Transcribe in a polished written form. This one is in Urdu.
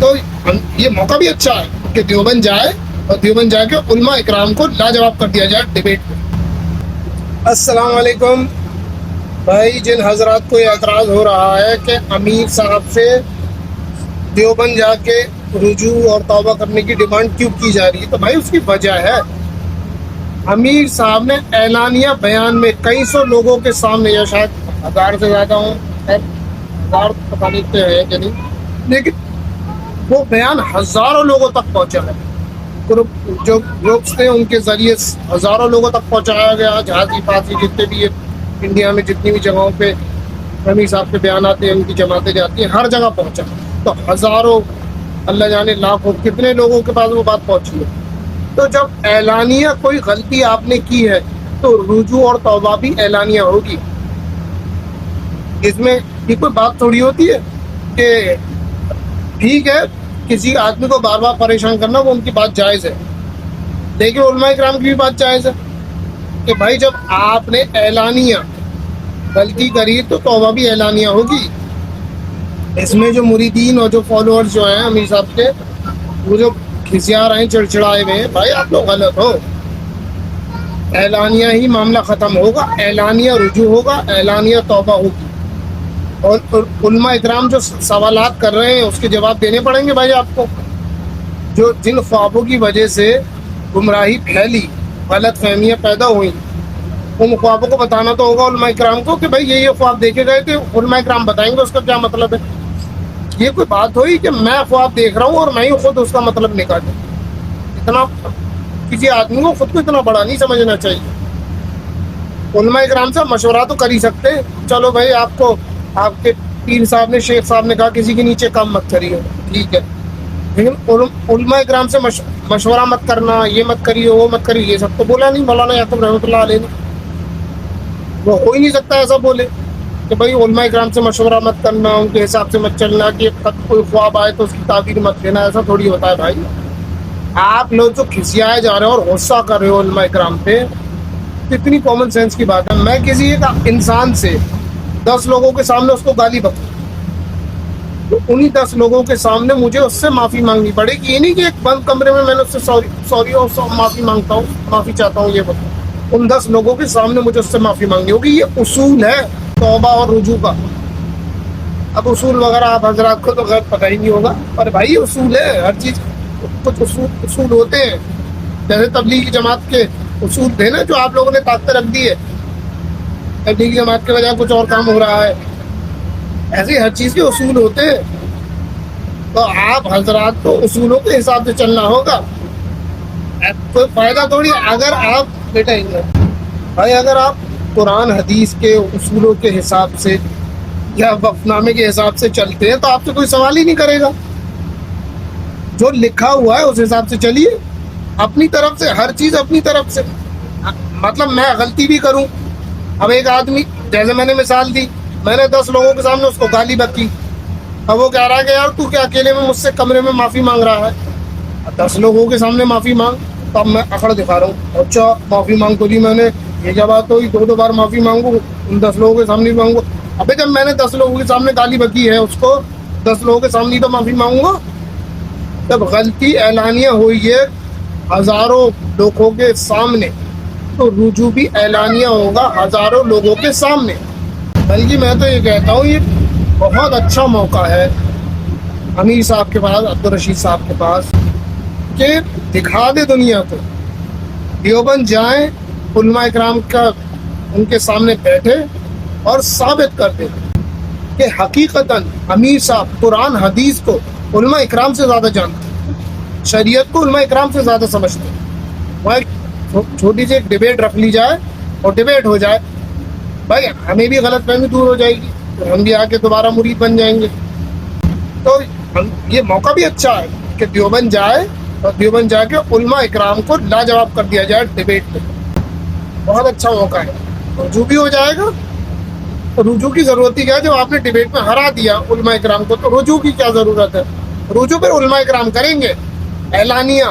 تو یہ موقع بھی اچھا ہے کہ دیوبند جائے اور دیوبند جا کے علماء اکرام کو لاجواب کر دیا جائے ڈیبیٹ میں۔ السلام علیکم بھائی، جن حضرات کو یہ اعتراض ہو رہا ہے کہ امیر صاحب سے دیوبند جا کے رجوع اور توبہ کرنے کی ڈیمانڈ کیوں کی جا رہی ہے، تو بھائی اس کی وجہ ہے امیر صاحب نے اعلانیہ بیان میں کئی سو لوگوں کے سامنے، یا شاید 1000 سے زیادہ ہوں، 1000 پتہ نہیں کیا ہے کہ نہیں، لیکن وہ بیان ہزاروں لوگوں تک پہنچا ہے۔ جو گروپس تھے ان کے ذریعے ہزاروں لوگوں تک پہنچایا گیا، جہازی پاسی جتنے بھی انڈیا میں جتنی بھی جگہوں پہ امیر صاحب کے بیانات ہیں، ان کی جماعتیں جاتی ہیں، ہر جگہ پہنچا، تو ہزاروں، اللہ جانے لاکھوں کتنے لوگوں کے پاس وہ بات پہنچی ہے۔ تو جب اعلانیہ کوئی غلطی آپ نے کی ہے تو رجوع اور توبہ بھی اعلانیہ ہوگی۔ اس میں یہ کوئی بات تھوڑی ہوتی ہے کہ ٹھیک ہے کسی آدمی کو بار بار پریشان کرنا، وہ ان کی بات جائز ہے، لیکن علماء اکرام کی بھی بات جائز ہے کہ بھائی جب آپ نے اعلانیہ غلطی کری تو توبہ بھی اعلانیہ ہوگی۔ اس میں جو مریدین اور جو فالوورز جو ہیں امیر صاحب کے، وہ جو کھسیا رہے ہیں، چڑچڑائے ہوئے ہیں، بھائی آپ لوگ غلط ہو، اعلانیہ ہی معاملہ ختم ہوگا، اعلانیہ رجوع ہوگا، اعلانیہ توبہ ہوگی، اور علماء اکرام جو سوالات کر رہے ہیں اس کے جواب دینے پڑیں گے بھائی آپ کو۔ جو جن خوابوں کی وجہ سے گمراہی پھیلی، غلط فہمیاں پیدا ہوئیں، ان خوابوں کو بتانا تو ہوگا علماء اکرام کو کہ بھائی یہ خواب دیکھے گئے تھے، علماء اکرام بتائیں گے اس کا کیا مطلب ہے۔ یہ کوئی بات ہوئی کہ میں خواب دیکھ رہا ہوں اور میں ہی خود اس کا مطلب نکالوں؟ اتنا کسی آدمی کو خود کو اتنا بڑا نہیں سمجھنا چاہیے۔ علماء اکرام سے مشورہ تو کر ہی سکتے ہیں، چلو بھائی آپ کو آپ کے پیر صاحب نے، شیخ صاحب نے کہا کسی کے نیچے کام مت کریے، ٹھیک ہے، لیکن علماء اکرام سے مشورہ مت کرنا، یہ مت کریے وہ مت کریے، یہ سب تو بولا نہیں مولانا یعقوب رحمۃ اللہ علیہ نے۔ وہ ہو ہی نہیں سکتا ایسا بولے کہ بھائی علماء اکرام سے مشورہ مت کرنا، ان کے حساب سے مت چلنا، کہ کوئی خواب آئے تو اس کی تعبیر مت لینا، ایسا تھوڑی ہوتا ہے بھائی۔ آپ لوگ جو کھسیائے جا رہے ہو اور غصہ کر رہے ہو علماء اکرام پہ، کتنی کامن سینس کی بات ہے۔ میں کسی ایک انسان سے 10 لوگوں کے سامنے اس کو گالی بکوں تو انہی 10 لوگوں کے سامنے مجھے اس سے معافی مانگنی پڑے گی، یہ نہیں کہ ایک بند کمرے میں نے اس سے سوری اور معافی مانگتا ہوں، معافی چاہتا ہوں، یہ بتاؤ ان 10 لوگوں کے سامنے مجھے اس سے معافی مانگنی ہوگی۔ یہ اصول ہے توبہ اور رجوع کا۔ اب اصول وغیرہ آپ حضرات کو تو غیر پتہ ہی نہیں ہوگا، پر بھائی اصول ہے، ہر چیز کچھ اصول ہوتے ہیں۔ جیسے تبلیغی جماعت کے اصول تھے نا جو آپ لوگوں نے طاقتیں رکھ دی ہے، تبلیغی جماعت کے بجائے کچھ اور کام ہو رہا ہے، ایسے ہر چیز کے اصول ہوتے ہیں، تو آپ حضرات کو اصولوں کے حساب سے چلنا ہوگا۔ کوئی فائدہ تھوڑی اگر آپ بیٹا بھائی اگر آپ قرآن حدیث کے اصولوں کے حساب سے یا وقف نامے کے حساب سے چلتے ہیں تو آپ سے کوئی سوال ہی نہیں کرے گا۔ جو لکھا ہوا ہے اس حساب سے چلیے، اپنی طرف سے ہر چیز، اپنی طرف سے، مطلب میں غلطی بھی کروں، اب ایک آدمی جیسے میں نے مثال دی، میں نے 10 لوگوں کے سامنے اس کو گالی بکی، اب وہ کہہ رہا ہے کہ یار تو کیا اکیلے میں مجھ سے کمرے میں معافی مانگ رہا ہے؟ 10 لوگوں کے سامنے معافی مانگ، تب میں اکڑ دکھا رہا ہوں، اچھا معافی مانگ تو لی میں نے، یہ کیا بات ہوئی 2 بار معافی مانگوں، ان 10 لوگوں کے سامنے مانگوں؟ ابھی جب میں نے 10 لوگوں کے سامنے گالی بکی ہے اس کو 10 لوگوں کے سامنے تو معافی مانگوں گا۔ جب غلطی اعلانیہ ہوئی ہے ہزاروں لوگوں کے سامنے تو رجوع بھی اعلانیہ ہوگا ہزاروں لوگوں کے سامنے۔ بلکہ میں تو یہ کہتا ہوں یہ بہت اچھا موقع ہے امیر صاحب کے پاس، عبدالرشید صاحب کے پاس، کہ دکھا دے دنیا کو، دیوبند جائیں، علماء اکرام کا ان کے سامنے بیٹھے اور ثابت کر دے کہ حقیقتاً امیر صاحب قرآن حدیث کو علماء اکرام سے زیادہ جانتے ہیں، شریعت کو علماء اکرام سے زیادہ سمجھتے ہیں۔ وہ چھوٹی سی ایک ڈیبیٹ رکھ لی جائے اور ڈیبیٹ ہو جائے، بھائی ہمیں بھی غلط فہمی دور ہو جائے گی، ہم بھی آ کے دوبارہ مرید بن جائیں گے۔ تو یہ موقع بھی اچھا ہے کہ دیوبند جائے اور دیوبند جا کے علماء اکرام کو لاجواب کر دیا جائے ڈیبیٹ میں، بہت اچھا موقع ہے، رجوع بھی ہو جائے گا۔ رجوع کی ضرورت ہی کیا ہے؟ جب آپ نے ڈیبیٹ میں ہرا دیا علماء اکرام کو تو رجوع کی کیا ضرورت ہے؟ رجوع پہ علماء اکرام کریں گے، اعلانیہ